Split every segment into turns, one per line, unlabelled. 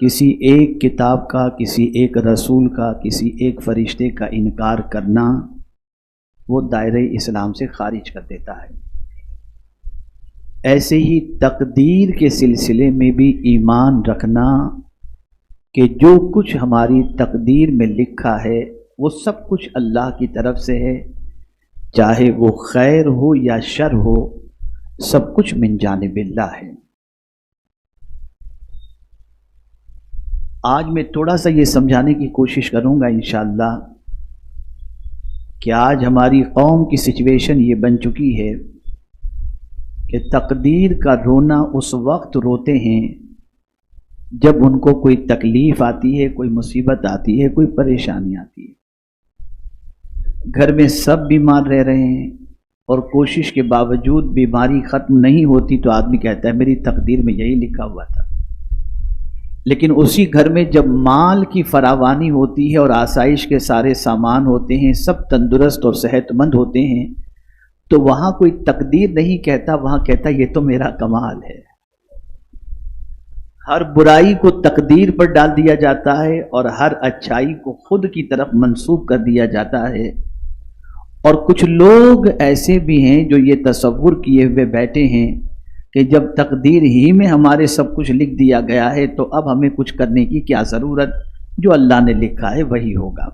کسی ایک کتاب کا، کسی ایک رسول کا، کسی ایک فرشتے کا انکار کرنا وہ دائرہ اسلام سے خارج کر دیتا ہے۔ ایسے ہی تقدیر کے سلسلے میں بھی ایمان رکھنا کہ جو کچھ ہماری تقدیر میں لکھا ہے وہ سب کچھ اللہ کی طرف سے ہے، چاہے وہ خیر ہو یا شر ہو، سب کچھ من جانب اللہ ہے۔ آج میں تھوڑا سا یہ سمجھانے کی کوشش کروں گا انشاءاللہ کہ آج ہماری قوم کی سچویشن یہ بن چکی ہے کہ تقدیر کا رونا اس وقت روتے ہیں جب ان کو کوئی تکلیف آتی ہے، کوئی مصیبت آتی ہے، کوئی پریشانی آتی ہے۔ گھر میں سب بیمار رہ رہے ہیں اور کوشش کے باوجود بیماری ختم نہیں ہوتی تو آدمی کہتا ہے میری تقدیر میں یہی لکھا ہوا تھا۔ لیکن اسی گھر میں جب مال کی فراوانی ہوتی ہے اور آسائش کے سارے سامان ہوتے ہیں، سب تندرست اور صحت مند ہوتے ہیں، تو وہاں کوئی تقدیر نہیں کہتا، وہاں کہتا یہ تو میرا کمال ہے۔ ہر برائی کو تقدیر پر ڈال دیا جاتا ہے اور ہر اچھائی کو خود کی طرف منسوب کر دیا جاتا ہے۔ اور کچھ لوگ ایسے بھی ہیں جو یہ تصور کیے ہوئے بیٹھے ہیں کہ جب تقدیر ہی میں ہمارے سب کچھ لکھ دیا گیا ہے تو اب ہمیں کچھ کرنے کی کیا ضرورت، جو اللہ نے لکھا ہے وہی ہوگا۔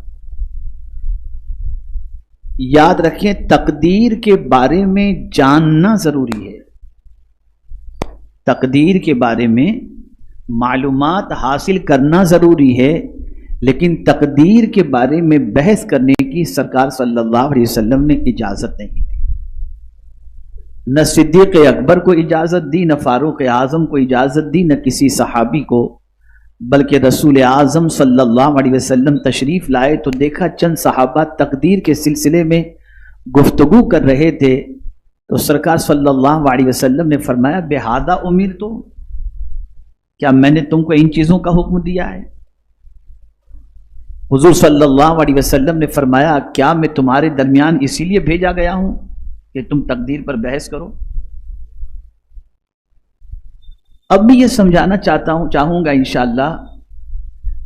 یاد رکھیں تقدیر کے بارے میں جاننا ضروری ہے، تقدیر کے بارے میں معلومات حاصل کرنا ضروری ہے، لیکن تقدیر کے بارے میں بحث کرنے کی سرکار صلی اللہ علیہ وسلم نے اجازت نہیں دی۔ نہ صدیق اکبر کو اجازت دی، نہ فاروق اعظم کو اجازت دی، نہ کسی صحابی کو، بلکہ رسول اعظم صلی اللہ علیہ وسلم تشریف لائے تو دیکھا چند صحابہ تقدیر کے سلسلے میں گفتگو کر رہے تھے، تو سرکار صلی اللہ علیہ وسلم نے فرمایا بہذا امرت، کیا میں نے تم کو ان چیزوں کا حکم دیا ہے؟ حضور صلی اللہ علیہ وسلم نے فرمایا کیا میں تمہارے درمیان اسی لیے بھیجا گیا ہوں کہ تم تقدیر پر بحث کرو؟ اب میں یہ سمجھانا چاہوں گا انشاءاللہ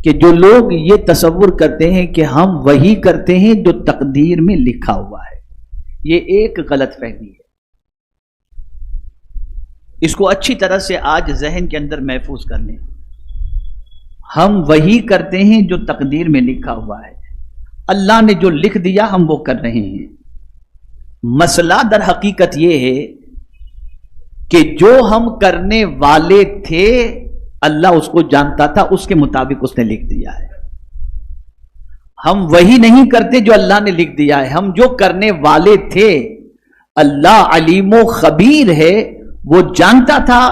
کہ جو لوگ یہ تصور کرتے ہیں کہ ہم وہی کرتے ہیں جو تقدیر میں لکھا ہوا ہے، یہ ایک غلط فہمی ہے۔ اس کو اچھی طرح سے آج ذہن کے اندر محفوظ کر لیں۔ ہم وہی کرتے ہیں جو تقدیر میں لکھا ہوا ہے، اللہ نے جو لکھ دیا ہم وہ کر رہے ہیں۔ مسئلہ در حقیقت یہ ہے کہ جو ہم کرنے والے تھے اللہ اس کو جانتا تھا، اس کے مطابق اس نے لکھ دیا ہے۔ ہم وہی نہیں کرتے جو اللہ نے لکھ دیا ہے، ہم جو کرنے والے تھے اللہ علیم و خبیر ہے، وہ جانتا تھا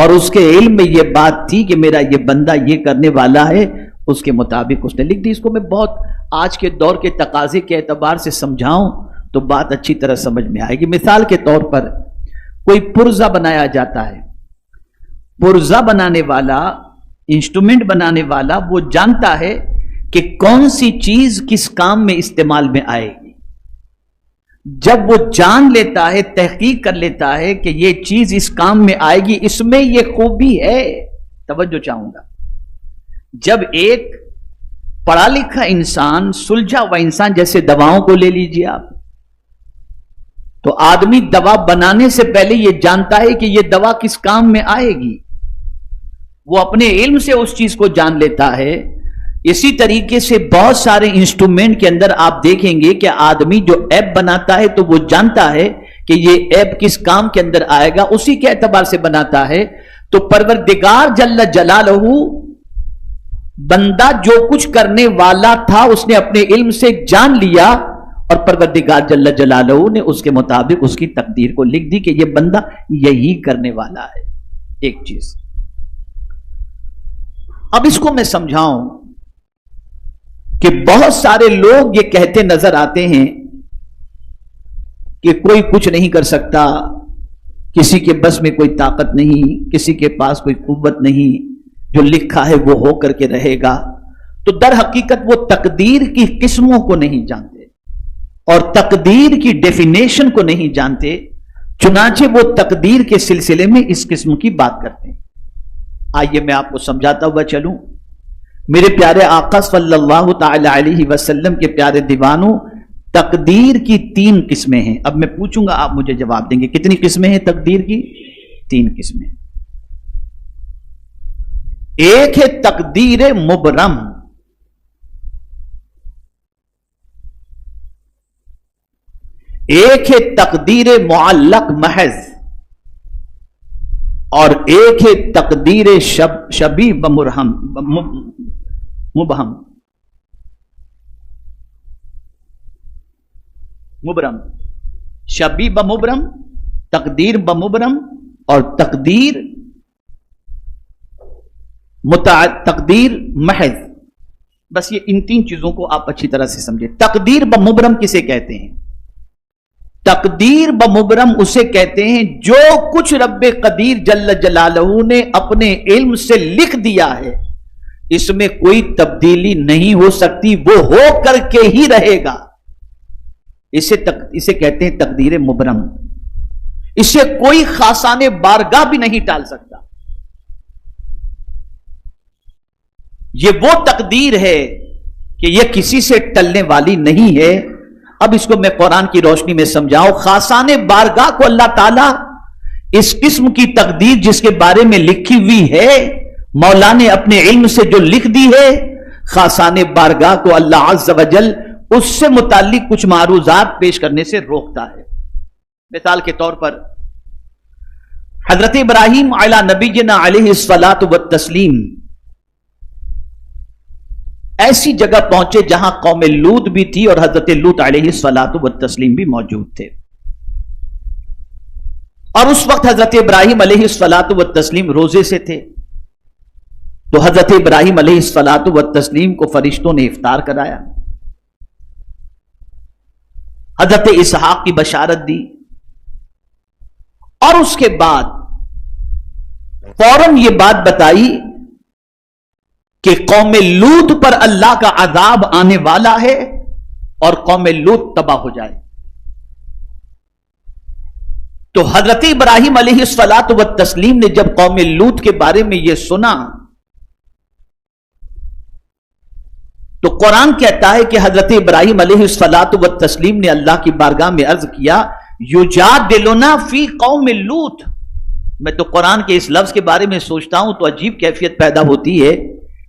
اور اس کے علم میں یہ بات تھی کہ میرا یہ بندہ یہ کرنے والا ہے، اس کے مطابق اس نے لکھ دی۔ اس کو میں بہت آج کے دور کے تقاضے کے اعتبار سے سمجھاؤں تو بات اچھی طرح سمجھ میں آئے گی۔ مثال کے طور پر کوئی پرزہ بنایا جاتا ہے، پرزہ بنانے والا، انسٹرومنٹ بنانے والا وہ جانتا ہے کہ کون سی چیز کس کام میں استعمال میں آئے گی۔ جب وہ جان لیتا ہے، تحقیق کر لیتا ہے کہ یہ چیز اس کام میں آئے گی، اس میں یہ خوبی ہے، توجہ چاہوں گا۔ جب ایک پڑھا لکھا انسان، سلجھا ہوا انسان، جیسے دواؤں کو لے لیجیے آپ، تو آدمی دوا بنانے سے پہلے یہ جانتا ہے کہ یہ دوا کس کام میں آئے گی، وہ اپنے علم سے اس چیز کو جان لیتا ہے۔ اسی طریقے سے بہت سارے انسٹرومنٹ کے اندر آپ دیکھیں گے کہ آدمی جو ایپ بناتا ہے تو وہ جانتا ہے کہ یہ ایپ کس کام کے اندر آئے گا، اسی کے اعتبار سے بناتا ہے۔ تو پروردگار جل جلالہ، بندہ جو کچھ کرنے والا تھا اس نے اپنے علم سے جان لیا، اور پروردگار جل جلالہ نے اس کے مطابق اس کی تقدیر کو لکھ دی کہ یہ بندہ یہی کرنے والا ہے۔ ایک چیز اب اس کو میں سمجھاؤں کہ بہت سارے لوگ یہ کہتے نظر آتے ہیں کہ کوئی کچھ نہیں کر سکتا، کسی کے بس میں کوئی طاقت نہیں، کسی کے پاس کوئی قوت نہیں، جو لکھا ہے وہ ہو کر کے رہے گا۔ تو در حقیقت وہ تقدیر کی قسموں کو نہیں جانتے اور تقدیر کی ڈیفینیشن کو نہیں جانتے، چنانچہ وہ تقدیر کے سلسلے میں اس قسم کی بات کرتے ہیں۔ آئیے میں آپ کو سمجھاتا ہوا چلوں۔ میرے پیارے آقا صلی اللہ تعالی علیہ وسلم کے پیارے دیوانوں، تقدیر کی 3 قسمیں ہیں. اب میں پوچھوں گا، آپ مجھے جواب دیں گے. کتنی قسمیں ہیں تقدیر کی؟ 3 قسمیں. ایک ہے تقدیر مبرم، ایک ہے تقدیر معلق محض، اور ایک ہے تقدیر شبیہ بمبہم. مبرم، شبیہ بمبرم، تقدیر بمبرم، اور تقدیر محض. بس یہ ان 3 چیزوں کو آپ اچھی طرح سے سمجھیں. تقدیر بمبرم کسے کہتے ہیں؟ تقدیر بمبرم اسے کہتے ہیں جو کچھ رب قدیر جل جلالہ نے اپنے علم سے لکھ دیا ہے، اس میں کوئی تبدیلی نہیں ہو سکتی، وہ ہو کر کے ہی رہے گا. اسے کہتے ہیں تقدیر مبرم. اسے کوئی خاصان بارگاہ بھی نہیں ٹال سکتا. یہ وہ تقدیر ہے کہ یہ کسی سے ٹلنے والی نہیں ہے. اب اس کو میں قرآن کی روشنی میں سمجھاؤں. خاصان بارگاہ کو اللہ تعالیٰ اس قسم کی تقدیر جس کے بارے میں لکھی ہوئی ہے، مولا نے اپنے علم سے جو لکھ دی ہے، خاصان بارگاہ کو اللہ عز و جل اس سے متعلق کچھ معروضات پیش کرنے سے روکتا ہے. مثال کے طور پر حضرت ابراہیم علی نبینا علیہ الصلاۃ والتسلیم ایسی جگہ پہنچے جہاں قوم لوط بھی تھی اور حضرت لوط علیہ الصلاۃ والتسلیم بھی موجود تھے. اور اس وقت حضرت ابراہیم علیہ الصلاۃ والتسلیم روزے سے تھے. تو حضرت ابراہیم علیہ الصلاۃ والتسلیم کو فرشتوں نے افطار کرایا، حضرت اسحاق کی بشارت دی، اور اس کے بعد فوراً یہ بات بتائی کہ قوم لوط پر اللہ کا عذاب آنے والا ہے اور قوم لوط تباہ ہو جائے. تو حضرت ابراہیم علیہ الصلاۃ والتسلیم نے جب قوم لوط کے بارے میں یہ سنا تو قرآن کہتا ہے کہ حضرت ابراہیم علیہ الصلاۃ والتسلیم نے اللہ کی بارگاہ میں عرض کیا، یجادلنا فی قوم لوط. میں تو قرآن کے اس لفظ کے بارے میں سوچتا ہوں تو عجیب کیفیت پیدا ہوتی ہے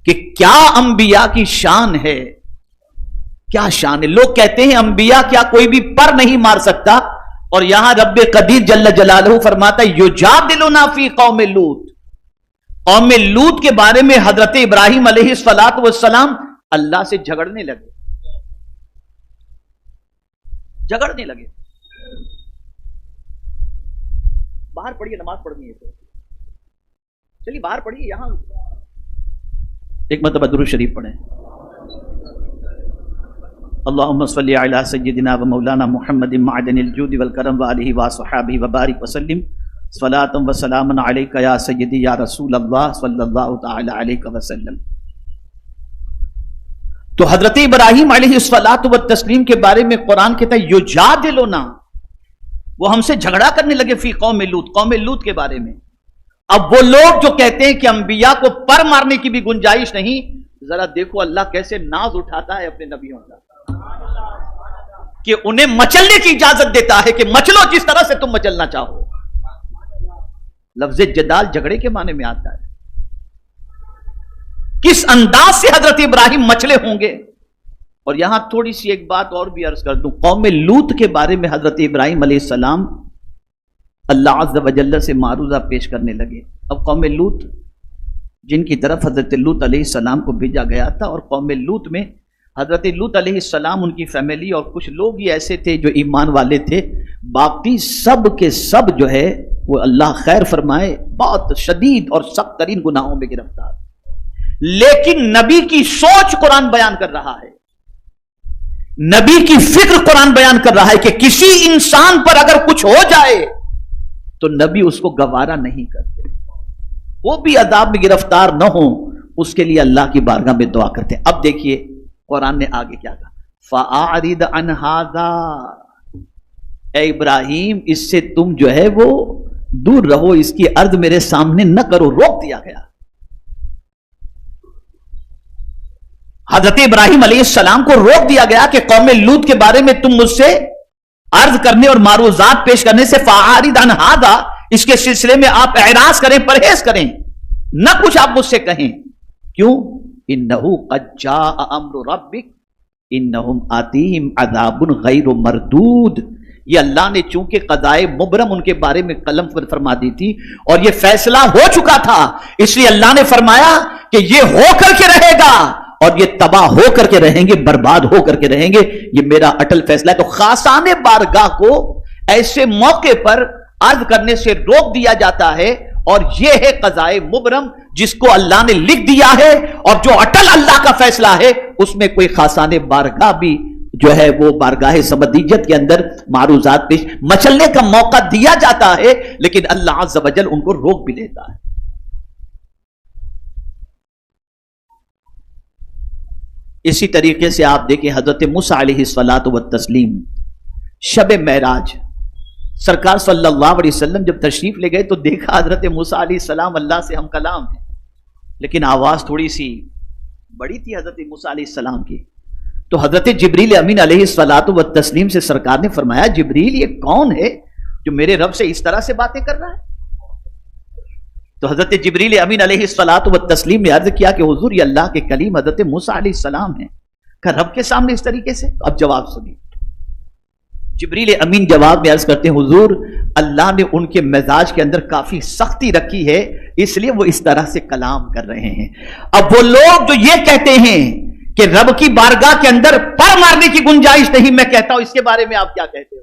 کہ کیا انبیاء کی شان ہے، کیا شان ہے. لوگ کہتے ہیں انبیاء کیا کوئی بھی پر نہیں مار سکتا، اور یہاں رب قدیر جل جلالہ فرماتا ہے یجادلنا فی قوم لوط. قوم لوط کے بارے میں حضرت ابراہیم علیہ الصلاۃ والسلام اللہ سے جھگڑنے لگے. باہر پڑھیے، نماز پڑھنی ہے تو چلیے باہر پڑھیے. یہاں ایک مرتبہ درود شریف پڑھیں. اللہم صلی علی سیدنا و مولانا محمد معدن الجود والکرم وآلہ وصحابہ وبارک وسلم صلاۃ و سلام علیک یا سیدی یا رسول اللہ صلی اللہ تعالی علیہ وسلم. تو حضرت ابراہیم علیہ الصلاۃ والتسلیم کے بارے میں قرآن کہتا ہے یجادلنا، وہ ہم سے جھگڑا کرنے لگے فی قوم لوط، قوم لوط کے بارے میں. اب وہ لوگ جو کہتے ہیں کہ انبیاء کو پر مارنے کی بھی گنجائش نہیں، ذرا دیکھو اللہ کیسے ناز اٹھاتا ہے اپنے نبیوں کا کہ انہیں مچلنے کی اجازت دیتا ہے کہ مچلو جس طرح سے تم مچلنا چاہو. لفظ جدال جھگڑے کے معنی میں آتا ہے. کس انداز سے حضرت ابراہیم مچلے ہوں گے. اور یہاں تھوڑی سی ایک بات اور بھی عرض کر دوں. قوم لوط کے بارے میں حضرت ابراہیم علیہ السلام اللہ عز و جل سے معروضہ پیش کرنے لگے. اب قوم لوط جن کی طرف حضرت لوط علیہ السلام کو بھیجا گیا تھا، اور قوم لوط میں حضرت لوط علیہ السلام، ان کی فیملی اور کچھ لوگ ہی ایسے تھے جو ایمان والے تھے، باقی سب کے سب جو ہے وہ اللہ خیر فرمائے بہت شدید اور سخت ترین گناہوں میں گرفتار. لیکن نبی کی سوچ قرآن بیان کر رہا ہے، نبی کی فکر قرآن بیان کر رہا ہے کہ کسی انسان پر اگر کچھ ہو جائے تو نبی اس کو گوارا نہیں کرتے، وہ بھی عذاب میں گرفتار نہ ہوں، اس کے لیے اللہ کی بارگاہ میں دعا کرتے. اب دیکھیے قرآن نے آگے کیا کہا، فَأَعْرِضْ عَنْ هَذَا، اے ابراہیم اس سے تم جو ہے وہ دور رہو، اس کی عرض میرے سامنے نہ کرو. روک دیا گیا. حضرت ابراہیم علیہ السلام کو روک دیا گیا کہ قوم لوط کے بارے میں تم مجھ سے عرض کرنے اور معروضات پیش کرنے سے فاعرض عن ھذا، اس کے سلسلے میں آپ اعراض کریں، پرہیز کریں، نہ کچھ آپ مجھ سے کہیں. کیوں؟ انہ قد جاء امر ربک انہم آتیہم عذاب غیر مردود. یہ اللہ نے چونکہ قضائے مبرم ان کے بارے میں قلم فرما دی تھی اور یہ فیصلہ ہو چکا تھا، اس لیے اللہ نے فرمایا کہ یہ ہو کر کے رہے گا اور یہ تباہ ہو کر کے رہیں گے، برباد ہو کر کے رہیں گے، یہ میرا اٹل فیصلہ ہے. تو خاصان بارگاہ کو ایسے موقع پر عرض کرنے سے روک دیا جاتا ہے، اور یہ ہے قضائے مبرم جس کو اللہ نے لکھ دیا ہے، اور جو اٹل اللہ کا فیصلہ ہے اس میں کوئی خاصان بارگاہ بھی جو ہے وہ بارگاہ سمدیت کے اندر معروضات پیش مچلنے کا موقع دیا جاتا ہے، لیکن اللہ عز و جل ان کو روک بھی دیتا ہے. اسی طریقے سے آپ دیکھیں حضرت موسیٰ علیہ الصلاۃ والتسلیم شب معراج سرکار صلی اللہ علیہ وسلم جب تشریف لے گئے تو دیکھا حضرت موسیٰ علیہ السلام اللہ سے ہم کلام ہیں، لیکن آواز تھوڑی سی بڑی تھی حضرت موسیٰ علیہ السلام کی. تو حضرت جبریل امین علیہ الصلاۃ والتسلیم سے سرکار نے فرمایا جبریل یہ کون ہے جو میرے رب سے اس طرح سے باتیں کر رہا ہے؟ تو حضرت جبریل امین علیہ الصلاۃ والتسلیم نے عرض کیا کہ حضور یہ اللہ کے کلیم حضرت موسیٰ علیہ السلام ہیں، کہ رب کے سامنے اس طریقے سے. اب جواب سنیے. جبریل امین جواب میں عرض کرتے ہیں حضور اللہ نے ان کے مزاج کے اندر کافی سختی رکھی ہے، اس لیے وہ اس طرح سے کلام کر رہے ہیں. اب وہ لوگ جو یہ کہتے ہیں کہ رب کی بارگاہ کے اندر پر مارنے کی گنجائش نہیں، میں کہتا ہوں اس کے بارے میں آپ کیا کہتے ہو؟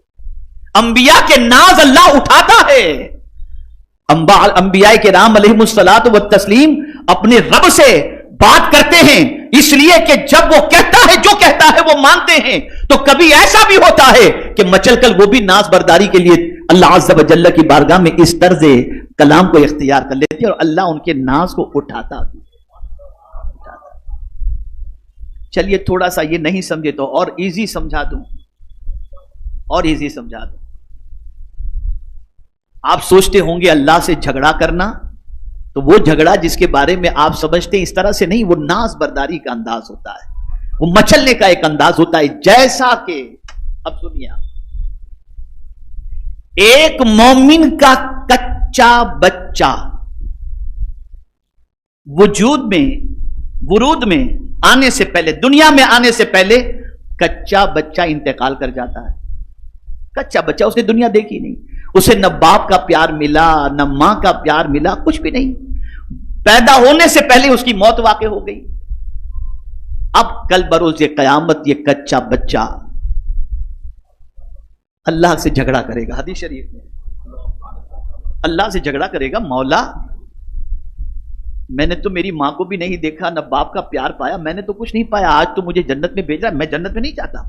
انبیاء کے ناز اللہ اٹھاتا ہے. انبیاء کرام علیہم الصلاۃ والتسلیم اپنے رب سے بات کرتے ہیں، اس لیے کہ جب وہ کہتا ہے جو کہتا ہے وہ مانتے ہیں. تو کبھی ایسا بھی ہوتا ہے کہ مچل کل وہ بھی ناز برداری کے لیے اللہ عز و جل کی بارگاہ میں اس طرز کلام کو اختیار کر لیتے ہیں اور اللہ ان کے ناز کو اٹھاتا بھی. چلیے تھوڑا سا یہ نہیں سمجھے تو اور ایزی سمجھا دوں، اور ایزی سمجھا دوں. آپ سوچتے ہوں گے اللہ سے جھگڑا کرنا، تو وہ جھگڑا جس کے بارے میں آپ سمجھتے ہیں اس طرح سے نہیں، وہ ناز برداری کا انداز ہوتا ہے، وہ مچلنے کا ایک انداز ہوتا ہے. جیسا کہ اب سنیے ایک مومن کا کچا بچہ ورود میں آنے سے پہلے، دنیا میں آنے سے پہلے کچا بچہ انتقال کر جاتا ہے. کچا بچہ، اس نے دنیا دیکھی نہیں، اسے نہ باپ کا پیار ملا نہ ماں کا پیار ملا، کچھ بھی نہیں. پیدا ہونے سے پہلے اس کی موت واقع ہو گئی. اب کل بروز قیامت یہ کچا بچہ اللہ سے جھگڑا کرے گا. حدیث شریف میں اللہ سے جھگڑا کرے گا، مولا میں نے تو میری ماں کو بھی نہیں دیکھا، نہ باپ کا پیار پایا، میں نے تو کچھ نہیں پایا، آج تو مجھے جنت میں بھیج رہا ہے، میں جنت میں نہیں جاتا.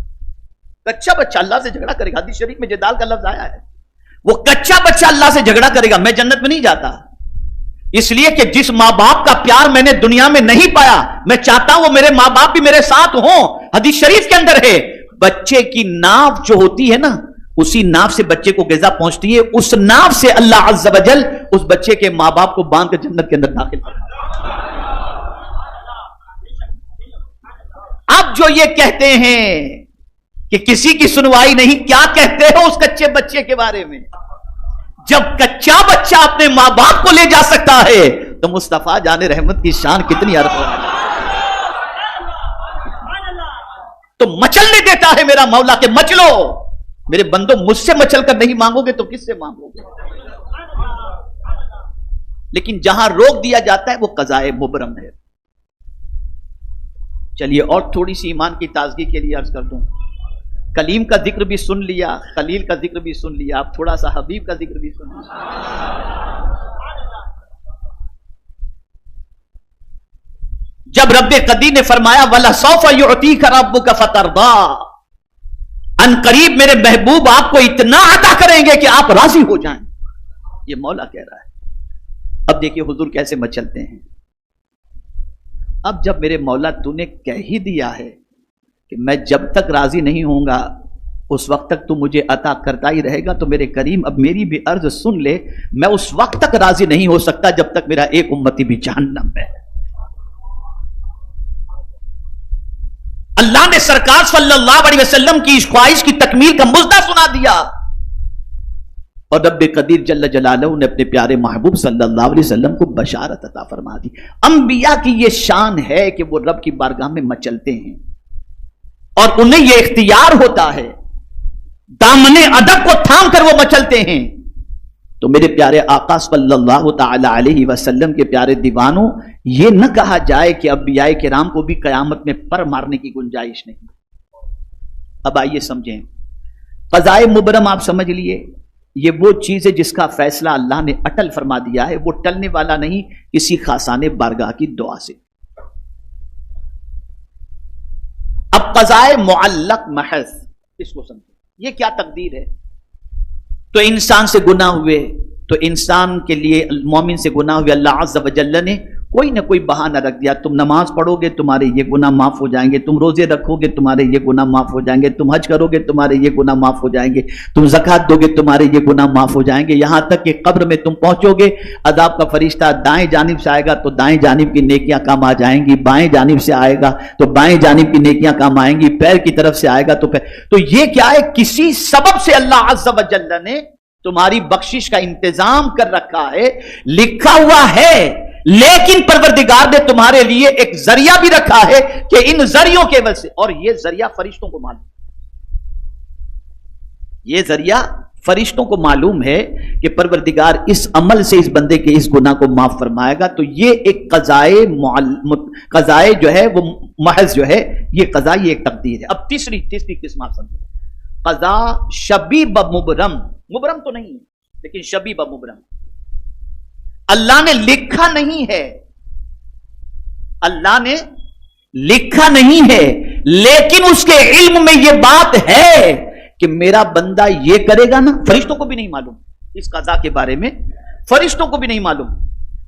کچا بچہ اللہ سے جھگڑا کرے گا. حدیث شریف میں جدال کا لفظ آیا ہے، وہ کچا بچہ اللہ سے جھگڑا کرے گا میں جنت میں نہیں جاتا، اس لیے کہ جس ماں باپ کا پیار میں نے دنیا میں نہیں پایا، میں چاہتا ہوں وہ میرے ماں باپ بھی میرے ساتھ ہوں. حدیث شریف کے اندر ہے بچے کی ناف جو ہوتی ہے نا، اسی ناف سے بچے کو غذا پہنچتی ہے، اس ناف سے اللہ عز و جل اس بچے کے ماں باپ کو باندھ کر جنت کے اندر داخل کرتا. اب جو یہ کہتے ہیں کہ کسی کی سنوائی نہیں، کیا کہتے ہو اس کچے بچے کے بارے میں؟ جب کچا بچہ اپنے ماں باپ کو لے جا سکتا ہے تو مصطفیٰ جان رحمت کی شان کتنی عرض ہے. تو مچلنے دیتا ہے میرا مولا کہ مچلو. میرے بندوں مجھ سے مچل کر نہیں مانگو گے تو کس سے مانگو گے؟ لیکن جہاں روک دیا جاتا ہے وہ قضائے مبرم ہے. چلیے اور تھوڑی سی ایمان کی تازگی کے لیے عرض کر دوں، کلیم کا ذکر بھی سن لیا، خلیل کا ذکر بھی سن لیا، اب تھوڑا سا حبیب کا ذکر بھی سن لیا. جب رب قدیر نے فرمایا وَلَسَوْفَ يُعْطِيكَ رَبُّكَ فَتَرْضَىٰ، ان قریب میرے محبوب آپ کو اتنا عطا کریں گے کہ آپ راضی ہو جائیں، یہ مولا کہہ رہا ہے. اب دیکھیے حضور کیسے مچلتے ہیں. اب جب میرے مولا تو نے کہہ ہی دیا ہے کہ میں جب تک راضی نہیں ہوں گا اس وقت تک تو مجھے عطا کرتا ہی رہے گا، تو میرے کریم اب میری بھی عرض سن لے. میں اس وقت تک راضی نہیں ہو سکتا جب تک میرا ایک امتی بھی جہنم میں ہے. سرکار صلی اللہ علیہ وسلم کی اس خواہش کی تکمیل کا مژدہ سنا دیا، اور رب قدیر جل جلالہ نے اپنے پیارے محبوب صلی اللہ علیہ وسلم کو بشارت عطا فرما دی۔ انبیاء کی یہ شان ہے کہ وہ رب کی بارگاہ میں مچلتے ہیں اور انہیں یہ اختیار ہوتا ہے، دامن ادب کو تھام کر وہ مچلتے ہیں۔ تو میرے پیارے آقا صلی اللہ تعالی علیہ وسلم کے پیارے دیوانوں، یہ نہ کہا جائے کہ انبیاء کرام کو بھی قیامت میں پر مارنے کی گنجائش نہیں۔ اب آئیے سمجھیں، قضائے مبرم آپ سمجھ لیے، یہ وہ چیز ہے جس کا فیصلہ اللہ نے اٹل فرما دیا ہے، وہ ٹلنے والا نہیں کسی خاصان بارگاہ کی دعا سے۔ اب قضائے معلق محض، اس کو سمجھیں، یہ کیا تقدیر ہے؟ تو انسان سے گناہ ہوئے، تو انسان کے لیے، مومن سے گناہ ہوئے، اللہ عز و جل نے کوئی نہ کوئی بہانہ رکھ دیا، تم نماز پڑھو گے تمہارے یہ گناہ معاف ہو جائیں گے، تم روزے رکھو گے تمہارے یہ گناہ معاف ہو جائیں گے، تم حج کرو گے تمہارے یہ گناہ معاف ہو جائیں گے، تم زکوٰۃ دو گے تمہارے یہ گناہ معاف ہو جائیں گے، یہاں تک کہ قبر میں تم پہنچو گے، عذاب کا فرشتہ دائیں جانب سے آئے گا تو دائیں جانب کی نیکیاں کام آ جائیں گی، بائیں جانب سے آئے گا تو بائیں جانب کی نیکیاں کام آئیں گی، پیر کی طرف سے آئے گا تو پیر۔ تو یہ کیا ہے؟ کسی سبب سے اللہ عز و جل نے تمہاری بخشش کا انتظام کر رکھا ہے، لکھا ہوا ہے، لیکن پروردگار نے تمہارے لیے ایک ذریعہ بھی رکھا ہے کہ ان ذریعوں کے وجہ سے، اور یہ ذریعہ فرشتوں کو معلوم، یہ ذریعہ فرشتوں کو معلوم ہے کہ پروردگار اس عمل سے اس بندے کے اس گناہ کو معاف فرمائے گا۔ تو یہ ایک قضائے جو ہے وہ محض جو ہے، یہ قضاء، یہ ایک تقدیر ہے۔ اب تیسری قسم آپ سمجھیں، قضا شبیہ بمبرم، مبرم تو نہیں لیکن شبیہ بمبرم، اللہ نے لکھا نہیں ہے، اللہ نے لکھا نہیں ہے، لیکن اس کے علم میں یہ بات ہے کہ میرا بندہ یہ کرے گا نا۔ فرشتوں کو بھی نہیں معلوم اس قضا کے بارے میں، فرشتوں کو بھی نہیں معلوم،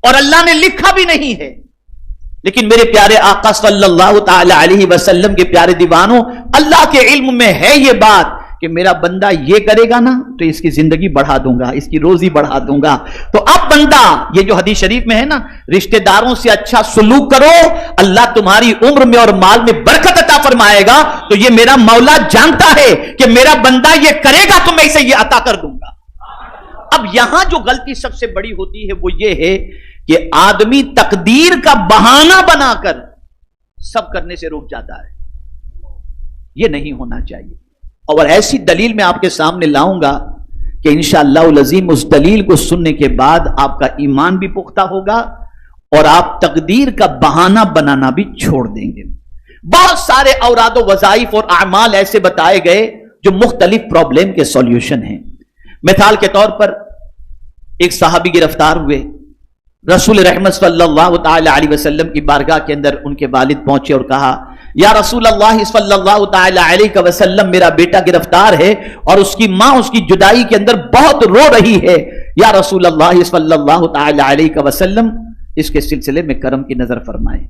اور اللہ نے لکھا بھی نہیں ہے، لیکن میرے پیارے آقا صلی اللہ تعالی علیہ وسلم کے پیارے دیوانوں، اللہ کے علم میں ہے یہ بات کہ میرا بندہ یہ کرے گا نا تو اس کی زندگی بڑھا دوں گا، اس کی روزی بڑھا دوں گا۔ تو اب بندہ، یہ جو حدیث شریف میں ہے نا، رشتہ داروں سے اچھا سلوک کرو، اللہ تمہاری عمر میں اور مال میں برکت عطا فرمائے گا۔ تو یہ میرا مولا جانتا ہے کہ میرا بندہ یہ کرے گا تو میں اسے یہ عطا کر دوں گا۔ اب یہاں جو غلطی سب سے بڑی ہوتی ہے وہ یہ ہے کہ آدمی تقدیر کا بہانہ بنا کر سب کرنے سے رک جاتا ہے، یہ نہیں ہونا چاہیے۔ اور ایسی دلیل میں آپ کے سامنے لاؤں گا کہ انشاءاللہ العظیم اس دلیل کو سننے کے بعد آپ کا ایمان بھی پختہ ہوگا اور آپ تقدیر کا بہانہ بنانا بھی چھوڑ دیں گے۔ بہت سارے اوراد و وظائف اور اعمال ایسے بتائے گئے جو مختلف پرابلم کے سولیوشن ہیں۔ مثال کے طور پر ایک صحابی گرفتار ہوئے، رسول رحمت صلی اللہ تعالی علیہ وسلم کی بارگاہ کے اندر ان کے والد پہنچے اور کہا، یا رسول اللہ صلی اللہ تعالی علیہ وسلم، میرا بیٹا گرفتار ہے اور اس کی ماں اس کی جدائی کے اندر بہت رو رہی ہے، یا رسول اللہ صلی اللہ تعالی علیہ وسلم اس کے سلسلے میں کرم کی نظر فرمائیں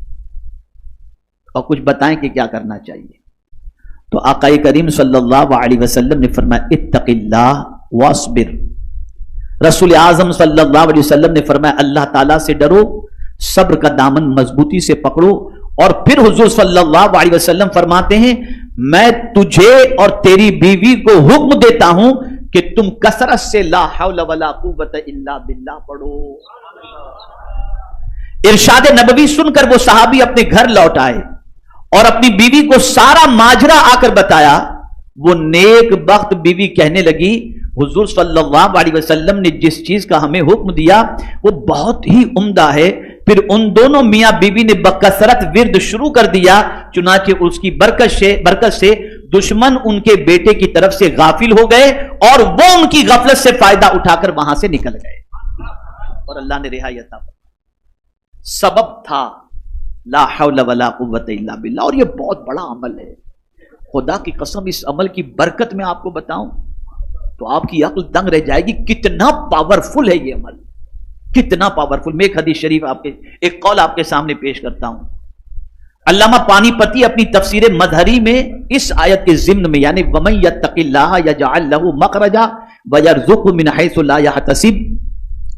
اور کچھ بتائیں کہ کیا کرنا چاہیے۔ تو آقا کریم صلی اللہ علیہ وسلم نے فرمایا، اتق اللہ واصبر۔ رسول اعظم صلی اللہ علیہ وسلم نے فرمایا، اللہ تعالیٰ سے ڈرو، صبر کا دامن مضبوطی سے پکڑو۔ اور پھر حضور صلی اللہ علیہ وسلم فرماتے ہیں، میں تجھے اور تیری بیوی کو حکم دیتا ہوں کہ تم کثرت سے لا حول ولا قوت الا باللہ پڑھو۔ ارشاد نبوی سن کر وہ صحابی اپنے گھر لوٹ آئے اور اپنی بیوی کو سارا ماجرا آ کر بتایا۔ وہ نیک بخت بیوی کہنے لگی، حضور صلی اللہ علیہ وسلم نے جس چیز کا ہمیں حکم دیا وہ بہت ہی عمدہ ہے۔ پھر ان دونوں میاں بیوی نے بکثرت ورد شروع کر دیا، چنانچہ اس کی برکت سے دشمن ان کے بیٹے کی طرف سے غافل ہو گئے اور وہ ان کی غفلت سے فائدہ اٹھا کر وہاں سے نکل گئے اور اللہ نے رہائی عطا فرمائی۔ سبب تھا لا حول ولا قوت الا باللہ، اور یہ بہت بڑا عمل ہے۔ خدا کی قسم اس عمل کی برکت میں آپ کو بتاؤں تو آپ کی عقل دنگ رہ جائے گی، کتنا پاورفل ہے یہ عمل، کتنا پاورفل۔ میں ایک حدیث شریف ایک قول آپ کے سامنے پیش کرتا ہوں۔ علامہ پانی پتی اپنی تفسیر مظہری میں اس آیت کے ضمن میں، یعنی وَمَن يَتَّقِ اللَّهَ يَجْعَل لَّهُ مَخْرَجًا وَيَرْزُقْهُ مِنْ حَيْثُ لَا يَحْتَسِبُ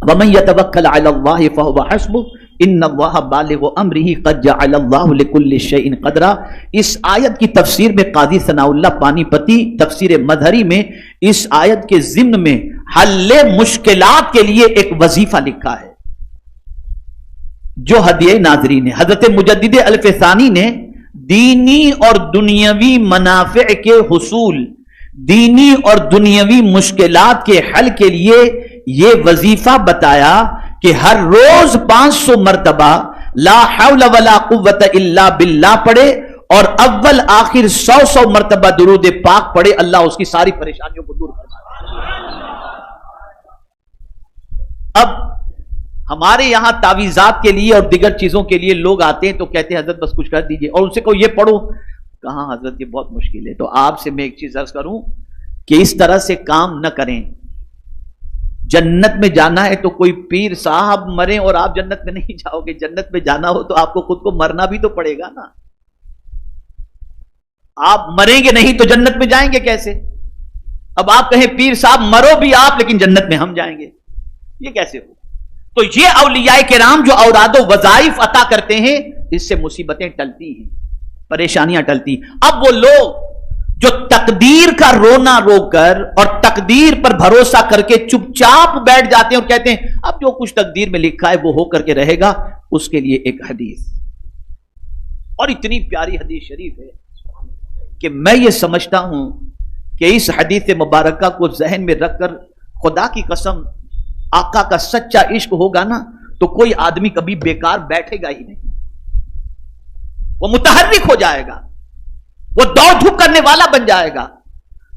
وَمَن يَتَوَكَّلْ عَلَى اللَّهِ فَهُوَ حَسْبُهُ ان اللہ بالغ امرہ قد جعل اللہ لکل شیء قدرا. اس آیت کی تفسیر میں قاضی ثناء اللہ پانی پتی تفسیر مظہری میں اس آیت کے ضمن میں حل مشکلات کے لیے ایک وظیفہ لکھا ہے جو ہدیہ ناظرین ہے. حضرت مجدد الف ثانی نے دینی اور دنیاوی منافع کے حصول، دینی اور دنیاوی مشکلات کے حل کے لیے یہ وظیفہ بتایا کہ ہر روز 500 مرتبہ لا حول ولا قوت الا باللہ پڑھے اور اول آخر 100 مرتبہ درود پاک پڑھے. اللہ اس کی ساری پریشانیوں کو دور کرے. اب ہمارے یہاں تعویذات کے لیے اور دیگر چیزوں کے لیے لوگ آتے ہیں تو کہتے ہیں حضرت بس کچھ کر دیجئے، اور ان سے کہو یہ پڑھو. کہاں حضرت یہ بہت مشکل ہے. تو آپ سے میں ایک چیز عرض کروں کہ اس طرح سے کام نہ کریں. جنت میں جانا ہے تو کوئی پیر صاحب مریں اور آپ جنت میں نہیں جاؤ گے. جنت میں جانا ہو تو آپ کو خود کو مرنا بھی تو پڑے گا نا. آپ مریں گے نہیں تو جنت میں جائیں گے کیسے؟ اب آپ کہیں پیر صاحب مرو بھی آپ لیکن جنت میں ہم جائیں گے، یہ کیسے ہو؟ تو یہ اولیاء کرام جو اوراد و وظائف عطا کرتے ہیں اس سے مصیبتیں ٹلتی ہیں، پریشانیاں ٹلتی. اب وہ لوگ جو تقدیر کا رونا رو کر اور تقدیر پر بھروسہ کر کے چپ چاپ بیٹھ جاتے ہیں اور کہتے ہیں اب جو کچھ تقدیر میں لکھا ہے وہ ہو کر کے رہے گا، اس کے لیے ایک حدیث، اور اتنی پیاری حدیث شریف ہے کہ میں یہ سمجھتا ہوں کہ اس حدیث مبارکہ کو ذہن میں رکھ کر خدا کی قسم آقا کا سچا عشق ہوگا نا تو کوئی آدمی کبھی بیکار بیٹھے گا ہی نہیں. وہ متحرک ہو جائے گا، وہ دوڑ دھوپ کرنے والا بن جائے گا،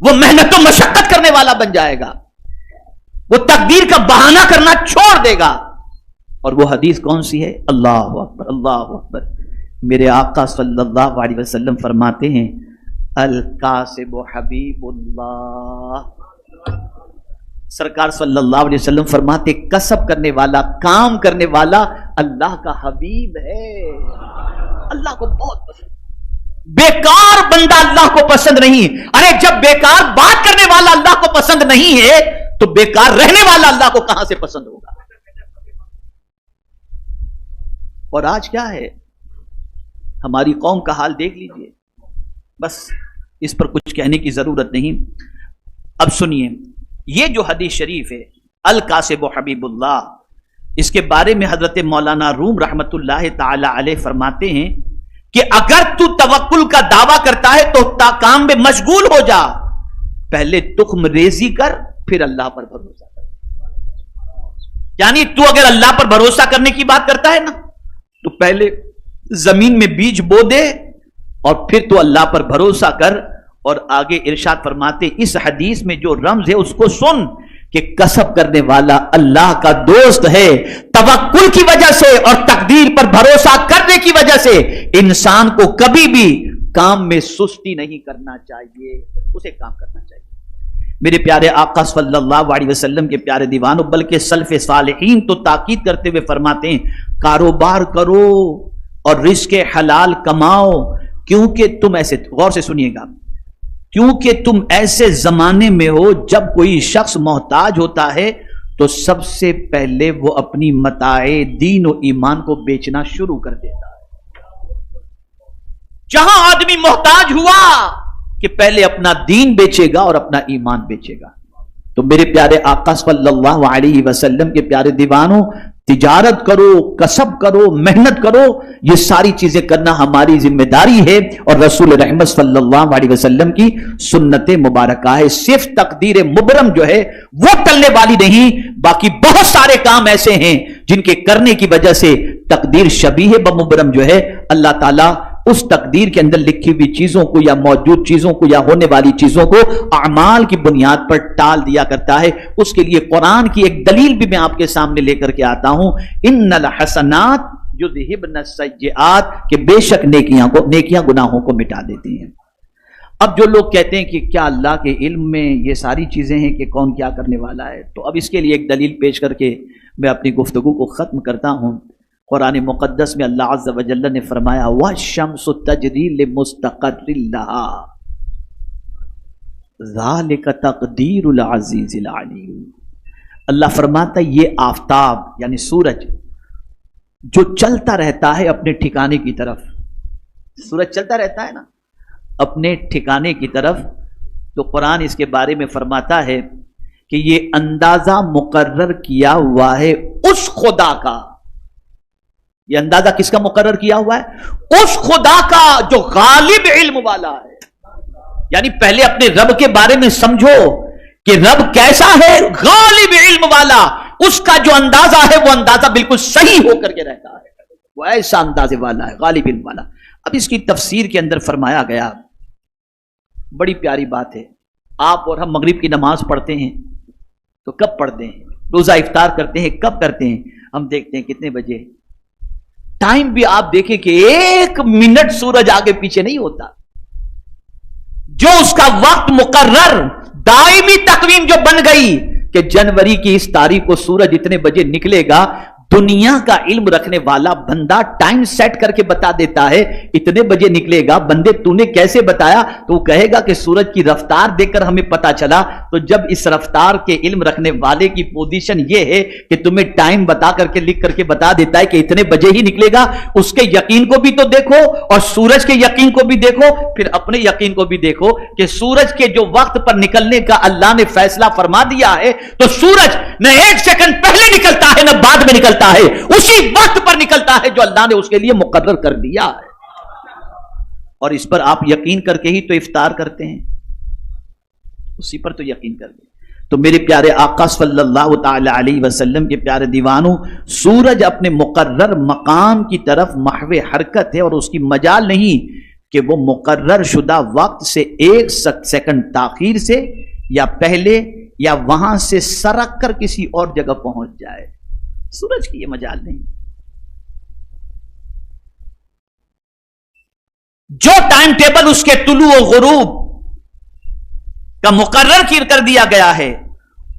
وہ محنت و مشقت کرنے والا بن جائے گا، وہ تقدیر کا بہانہ کرنا چھوڑ دے گا. اور وہ حدیث کون سی ہے؟ اللہ اکبر اللہ اکبر. میرے آقا صلی اللہ علیہ وسلم فرماتے ہیں الکاسب حبیب اللہ. سرکار صلی اللہ علیہ وسلم فرماتے کسب کرنے والا، کام کرنے والا اللہ کا حبیب ہے. اللہ کو بہت پسند. بیکار بندہ اللہ کو پسند نہیں. ارے جب بیکار بات کرنے والا اللہ کو پسند نہیں ہے تو بیکار رہنے والا اللہ کو کہاں سے پسند ہوگا؟ اور آج کیا ہے ہماری قوم کا حال دیکھ لیجئے. بس اس پر کچھ کہنے کی ضرورت نہیں. اب سنیے یہ جو حدیث شریف ہے الکاسب حبیب اللہ، اس کے بارے میں حضرت مولانا روم رحمت اللہ تعالی علیہ فرماتے ہیں کہ اگر تو توکل کا دعویٰ کرتا ہے تو کام میں مشغول ہو جا. پہلے تخم ریزی کر پھر اللہ پر بھروسہ کر. یعنی تو اگر اللہ پر بھروسہ کرنے کی بات کرتا ہے نا تو پہلے زمین میں بیج بو دے اور پھر تو اللہ پر بھروسہ کر. اور آگے ارشاد فرماتے اس حدیث میں جو رمز ہے اس کو سن کہ کسب کرنے والا اللہ کا دوست ہے. توکل کی وجہ سے اور تقدیر پر بھروسہ کرنے کی وجہ سے انسان کو کبھی بھی کام میں سستی نہیں کرنا چاہیے، اسے کام کرنا چاہیے. میرے پیارے آقا صلی اللہ علیہ وسلم کے پیارے دیوانوں، بلکہ سلف صالحین تو تاکید کرتے ہوئے فرماتے ہیں کاروبار کرو اور رزق حلال کماؤ، کیونکہ تم ایسے، غور سے سنیے گا، کیونکہ تم ایسے زمانے میں ہو جب کوئی شخص محتاج ہوتا ہے تو سب سے پہلے وہ اپنی متاع دین و ایمان کو بیچنا شروع کر دیتا ہے. جہاں آدمی محتاج ہوا کہ پہلے اپنا دین بیچے گا اور اپنا ایمان بیچے گا. تو میرے پیارے آقا صلی اللہ علیہ وسلم کے پیارے دیوانوں، تجارت کرو، کسب کرو، محنت کرو، یہ ساری چیزیں کرنا ہماری ذمہ داری ہے اور رسول رحمت صلی اللہ علیہ وسلم کی سنت مبارکہ ہے. صرف تقدیر مبرم جو ہے وہ ٹلنے والی نہیں، باقی بہت سارے کام ایسے ہیں جن کے کرنے کی وجہ سے تقدیر شبیہ بمبرم جو ہے اللہ تعالیٰ اس تقدیر کے اندر لکھی ہوئی چیزوں کو یا موجود چیزوں کو یا ہونے والی چیزوں کو اعمال کی بنیاد پر ٹال دیا کرتا ہے. اس کے لیے قرآن کی ایک دلیل بھی میں آپ کے سامنے لے کر کے آتا ہوں، ان الحسنات یذہبن السیئات، کہ بے شک نیکیاں گناہوں کو مٹا دیتی ہیں. اب جو لوگ کہتے ہیں کہ کیا اللہ کے علم میں یہ ساری چیزیں ہیں کہ کون کیا کرنے والا ہے، تو اب اس کے لیے ایک دلیل پیش کر کے میں اپنی گفتگو کو ختم کرتا ہوں. قرآن مقدس میں اللہ عز و جل نے فرمایا وَالشَّمْسُ تَجْرِي لِمُسْتَقَرٍّ لَهَا ذَلِكَ تَقْدِيرُ الْعَزِيزِ الْعَلِيمِ. اللہ فرماتا ہے یہ آفتاب یعنی سورج جو چلتا رہتا ہے اپنے ٹھکانے کی طرف، سورج چلتا رہتا ہے نا اپنے ٹھکانے کی طرف، تو قرآن اس کے بارے میں فرماتا ہے کہ یہ اندازہ مقرر کیا ہوا ہے اس خدا کا. یہ اندازہ کس کا مقرر کیا ہوا ہے؟ اس خدا کا جو غالب علم والا ہے. یعنی پہلے اپنے رب کے بارے میں سمجھو کہ رب کیسا ہے، غالب علم والا. اس کا جو اندازہ ہے وہ اندازہ بالکل صحیح ہو کر کے رہتا ہے، وہ ایسا اندازے والا ہے، غالب علم والا. اب اس کی تفسیر کے اندر فرمایا گیا، بڑی پیاری بات ہے. آپ اور ہم مغرب کی نماز پڑھتے ہیں تو کب پڑھتے ہیں؟ روزہ افطار کرتے ہیں کب کرتے ہیں؟ ہم دیکھتے ہیں کتنے بجے. ٹائم بھی آپ دیکھیں کہ 1 منٹ سورج آگے پیچھے نہیں ہوتا. جو اس کا وقت مقرر دائمی تقویم جو بن گئی کہ جنوری کی اس تاریخ کو سورج اتنے بجے نکلے گا، دنیا کا علم رکھنے والا بندہ ٹائم سیٹ کر کے بتا دیتا ہے اتنے بجے نکلے گا. بندے تو نے کیسے بتایا؟ تو وہ کہے گا کہ سورج کی رفتار دیکھ کر ہمیں پتا چلا. تو جب اس رفتار کے علم رکھنے والے کی پوزیشن یہ ہے کہ تمہیں ٹائم بتا کر کے لکھ کر کے بتا دیتا ہے کہ اتنے بجے ہی نکلے گا، اس کے یقین کو بھی تو دیکھو اور سورج کے یقین کو بھی دیکھو، پھر اپنے یقین کو بھی دیکھو کہ سورج کے جو وقت پر نکلنے کا اللہ نے فیصلہ فرما دیا ہے تو سورج نہ 1 سیکنڈ پہلے نکلتا ہے نہ بعد میں نکلتا ہے، اسی وقت پر نکلتا ہے جو اللہ نے اس کے لیے مقرر کر دیا ہے. اور اس پر آپ یقین کر کے ہی تو افطار کرتے ہیں، اسی پر تو یقین کر کے. تو میرے پیارے آقا صلی اللہ تعالی علیہ وسلم کے پیارے دیوانوں، سورج اپنے مقرر مقام کی طرف محو حرکت ہے اور اس کی مجال نہیں کہ وہ مقرر شدہ وقت سے 1 سیکنڈ تاخیر سے یا پہلے یا وہاں سے سرک کر کسی اور جگہ پہنچ جائے. سورج کی یہ مجال نہیں. جو ٹائم ٹیبل اس کے طلوع و غروب کا مقرر کر دیا گیا ہے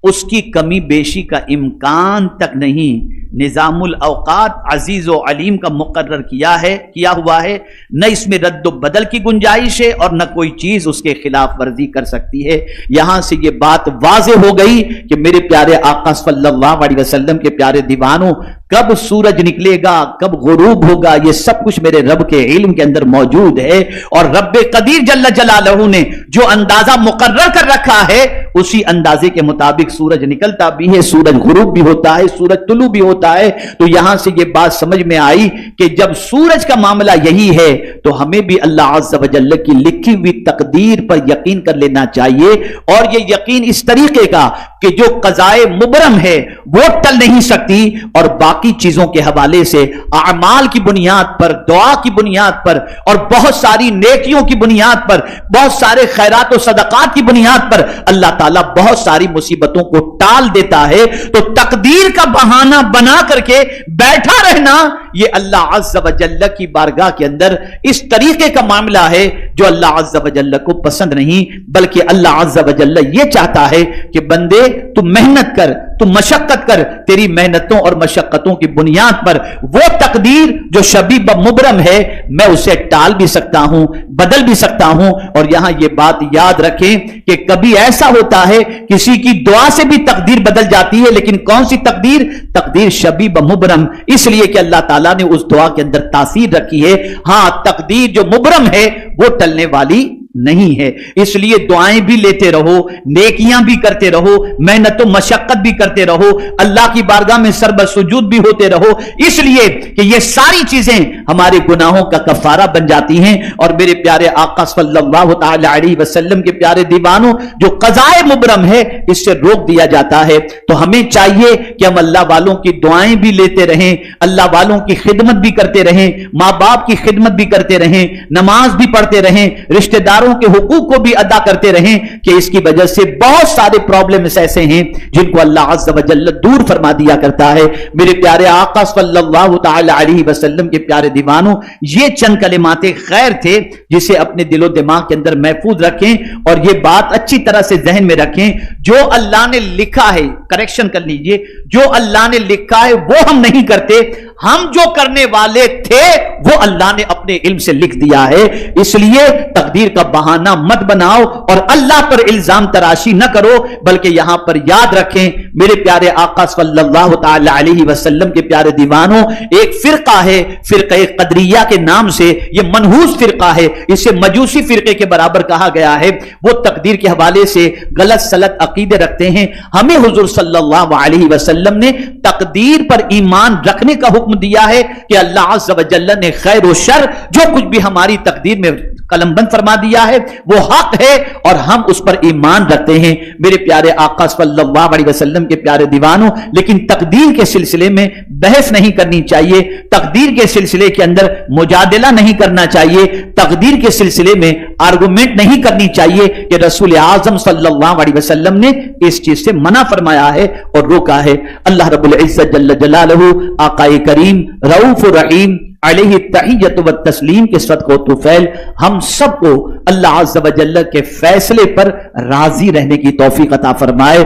اس کی کمی بیشی کا امکان تک نہیں. نظام الاوقات عزیز و علیم کا مقرر کیا ہوا ہے، نہ اس میں رد و بدل کی گنجائش ہے اور نہ کوئی چیز اس کے خلاف ورزی کر سکتی ہے. یہاں سے یہ بات واضح ہو گئی کہ میرے پیارے آقا صلی اللہ علیہ وسلم کے پیارے دیوانوں، کب سورج نکلے گا، کب غروب ہوگا، یہ سب کچھ میرے رب کے علم کے اندر موجود ہے. اور رب قدیر جل جلالہ نے جو اندازہ مقرر کر رکھا ہے اسی اندازے کے مطابق سورج نکلتا بھی ہے، سورج غروب بھی ہوتا ہے، سورج طلوع بھی ہوتا ہے. تو یہاں سے یہ بات سمجھ میں آئی کہ جب سورج کا معاملہ یہی ہے تو ہمیں بھی اللہ عز و جل کی لکھی ہوئی تقدیر پر یقین کر لینا چاہیے. اور یہ یقین اس طریقے کا کہ جو قضائے مبرم ہے وہ ٹل نہیں سکتی، اور باقی چیزوں کے حوالے سے اعمال کی بنیاد پر، دعا کی بنیاد پر اور بہت ساری نیکیوں کی بنیاد پر، بہت سارے خیرات و صدقات کی بنیاد پر اللہ تعالیٰ بہت ساری مصیبتوں کو ٹال دیتا ہے. تو تقدیر کا بہانہ بنا کر کے بیٹھا رہنا یہ اللہ عز و جل کی بارگاہ کے اندر اس طریقے کا معاملہ ہے جو اللہ عز و جل کو پسند نہیں. بلکہ اللہ عز و جل یہ چاہتا ہے کہ بندے تو محنت کر، تو مشقت کر، تیری محنتوں اور مشقتوں کی بنیاد پر وہ تقدیر جو شبیب مبرم ہے میں اسے ٹال بھی سکتا ہوں، بدل بھی سکتا ہوں. اور یہاں یہ بات یاد رکھیں کہ کبھی ایسا ہوتا ہے کسی کی دعا سے بھی تقدیر بدل جاتی ہے، لیکن کون سی تقدیر؟ تقدیر شبیب مبرم، اس لیے کہ اللہ تعالیٰ نے اس دعا کے اندر تاثیر رکھی ہے. ہاں تقدیر جو مبرم ہے وہ ٹلنے والی نہیں ہے، اس لیے دعائیں بھی لیتے رہو، نیکیاں بھی کرتے رہو، محنت و مشقت بھی کرتے رہو، اللہ کی بارگاہ میں سربر سجود بھی ہوتے رہو، اس لیے کہ یہ ساری چیزیں ہمارے گناہوں کا کفارہ بن جاتی ہیں. اور میرے پیارے آقا صلی اللہ تعالی علیہ وسلم کے پیارے دیوانوں، جو قضائے مبرم ہے اس سے روک دیا جاتا ہے. تو ہمیں چاہیے کہ ہم اللہ والوں کی دعائیں بھی لیتے رہیں، اللہ والوں کی خدمت بھی کرتے رہیں، ماں باپ کی خدمت بھی کرتے رہیں، نماز بھی پڑھتے رہیں، رشتہ داروں کے حقوق کو بھی ادا کرتے رہیں. کہ اس کی وجہ سے بہت سارے پرابلمز ایسے ہیں جن کو اللہ عز و جل دور فرما دیا کرتا ہے. میرے پیارے آقا صلی اللہ تعالی علیہ وسلم کے پیارے دیوانوں، یہ چند کلمات خیر تھے جسے اپنے دل و دماغ کے اندر محفوظ رکھیں اور یہ بات اچھی طرح سے ذہن میں رکھیں، جو اللہ نے لکھا ہے کریکشن کر لیجئے، جو اللہ نے لکھا ہے وہ ہم نہیں کرتے، ہم جو کرنے والے تھے وہ اللہ نے اپنے علم سے لکھ دیا ہے، اس لیے تقدیر کا بہانہ مت بناؤ اور اللہ پر الزام تراشی نہ کرو، بلکہ یہاں پر یاد رکھیں میرے پیارے آقا صلی اللہ تعالی علیہ وسلم کے پیارے دیوانوں، ایک فرقہ ہے فرقہ قدریہ کے نام سے، یہ منحوس فرقہ ہے، اسے مجوسی فرقے کے برابر کہا گیا ہے، وہ تقدیر کے حوالے سے غلط سلط عقیدے رکھتے ہیں۔ ہمیں حضور صلی اللہ علیہ وسلم نے تقدیر پر ایمان رکھنے کا حکم دیا ہے کہ اللہ عز و جل نے خیر و شر جو کچھ بھی ہماری تقدیر میں قلم بند فرما دیا ہے وہ حق ہے اور ہم اس پر ایمان رکھتے ہیں میرے پیارے آقا صلی اللہ علیہ وسلم کے پیارے دیوانوں۔ لیکن تقدیر کے سلسلے میں بحث نہیں کرنی چاہیے، تقدیر کے سلسلے کے اندر مجادلہ نہیں کرنا چاہیے، تقدیر کے سلسلے میں آرگومنٹ نہیں کرنی چاہیے کہ رسول اعظم صلی اللہ علیہ وسلم نے اس چیز سے منع فرمایا ہے اور روکا ہے۔ اللہ رب العزت جل جلالہ آقا کریم رؤوف الرحیم علیہ التحیۃ والتسلیم کے صدقہ و طفیل ہم سب کو اللہ عز و جل کے فیصلے پر راضی رہنے کی توفیق عطا فرمائے۔